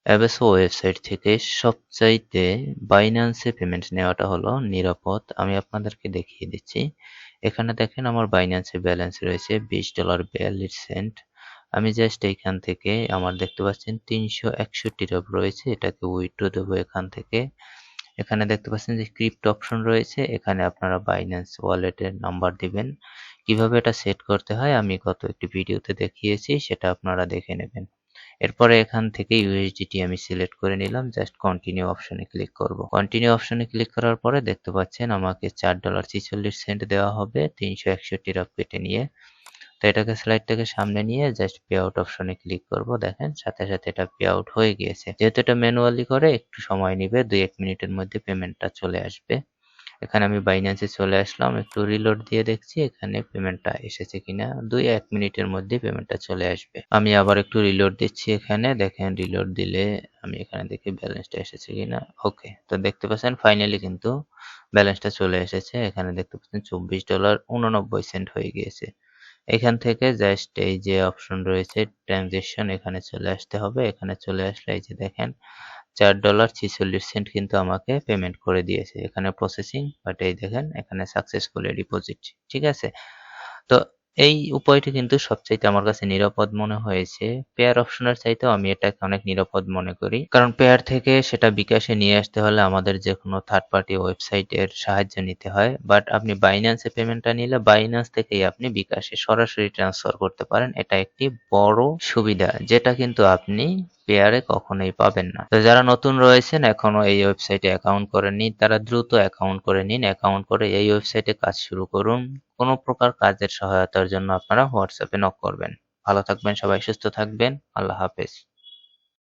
অ্যাবেসো website থেকে সবচাইতে বাইন্যান্সে payment নেওয়াটা হলো নিরাপদ। আমি আপনাদেরকে দেখিয়ে দিচ্ছি। এখানে দেখেন আমার বাইন্যান্সে ব্যালেন্স রয়েছে $20.42। আমি জাস্ট এইখান থেকে আমার দেখতে পাচ্ছেন 361 রয়েছে, এটাকে উইথড্র দেবো এখান থেকে। এখানে দেখতে পাচ্ছেন যে ক্রিপ্টো অপশন রয়েছে, এখানে আপনারা বাইন্যান্স ওয়ালেটের নাম্বার দিবেন। কিভাবে এটা সেট করতে হয় আমি গত একটি ভিডিওতে দেখিয়েছি, সেটা আপনারা দেখে নেবেন। এরপরে এখান থেকে ইউএসডিটি আমি সিলেক্ট করে নিলাম, জাস্ট কন্টিনিউ অপশনে ক্লিক করব। কন্টিনিউ অপশনে ক্লিক করার পরে দেখতে পাচ্ছেন আমাকে $4.46 দেওয়া হবে 361 কেটে নিয়ে। তো এটাকে স্লাইডটাকে সামনে নিয়ে জাস্ট পে আউট অপশনে ক্লিক করব। দেখেন সাথে সাথে এটা পে আউট হয়ে গিয়েছে। যেহেতু এটা ম্যানুয়ালি করে একটু সময় নেবে, 2-1 মিনিটের মধ্যে পেমেন্টটা চলে আসবে। এখানে আমি বাইন্যান্সে চলে আসলাম, একটু রিলোড দিয়ে দেখছি এখানে পেমেন্টটা এসেছে কিনা। 2-1 মিনিটের মধ্যে পেমেন্টটা চলে আসবে। আমি আবার একটু রিলোড দিচ্ছি, এখানে দেখেন রিলোড দিলে আমি এখানে দেখি ব্যালেন্সটা এসেছে কিনা। ওকে, তো দেখতে পাচ্ছেন ফাইনালি কিন্তু ব্যালেন্সটা চলে এসেছে। এখানে দেখতে পাচ্ছেন $24.89 হয়ে গিয়েছে। এখান থেকে জাস্ট এই যে অপশন রয়েছে ট্রানজেকশন, এখানে চলে আসতে হবে। এখানে চলে আসলে এই যে দেখেন $4.46 কিন্তু আমাকে পেমেন্ট করে দিয়েছে। এখানে প্রসেসিং, বাট এই দেখেন এখানে সাকসেসফুলি ডিপোজিট। ঠিক আছে, তো এই উপায়টি কিন্তু সবচাইতে আমার কাছে নিরাপদ মনে হয়েছে। পেয়ার অপশনের চাইতেও আমি এটাকে অনেক নিরাপদ মনে করি, কারণ পেয়ার থেকে সেটা বিকাশে নিয়ে আসতে হলে আমাদের যে কোনো থার্ড পার্টি ওয়েবসাইটের সাহায্য নিতে হয়, বাট আপনি বাইন্যান্সে পেমেন্টটা নিলে বাইন্যান্স থেকেই আপনি বিকাশে সরাসরি ট্রান্সফার করতে পারেন। এটা একটি বড় সুবিধা, যেটা কিন্তু আপনি পেয়ারে কখনোই পাবেন না। তো যারা নতুন রয়েছেন এখনো এই ওয়েবসাইটে অ্যাকাউন্ট করেননি, তারা দ্রুত অ্যাকাউন্ট করে নিন। অ্যাকাউন্ট করে এই ওয়েবসাইটে কাজ শুরু করুন। কোনো প্রকার কাজের সহায়তার জন্য আপনারা হোয়াটসঅ্যাপে নক করবেন। ভালো থাকবেন সবাই, সুস্থ থাকবেন। আল্লাহ হাফেজ।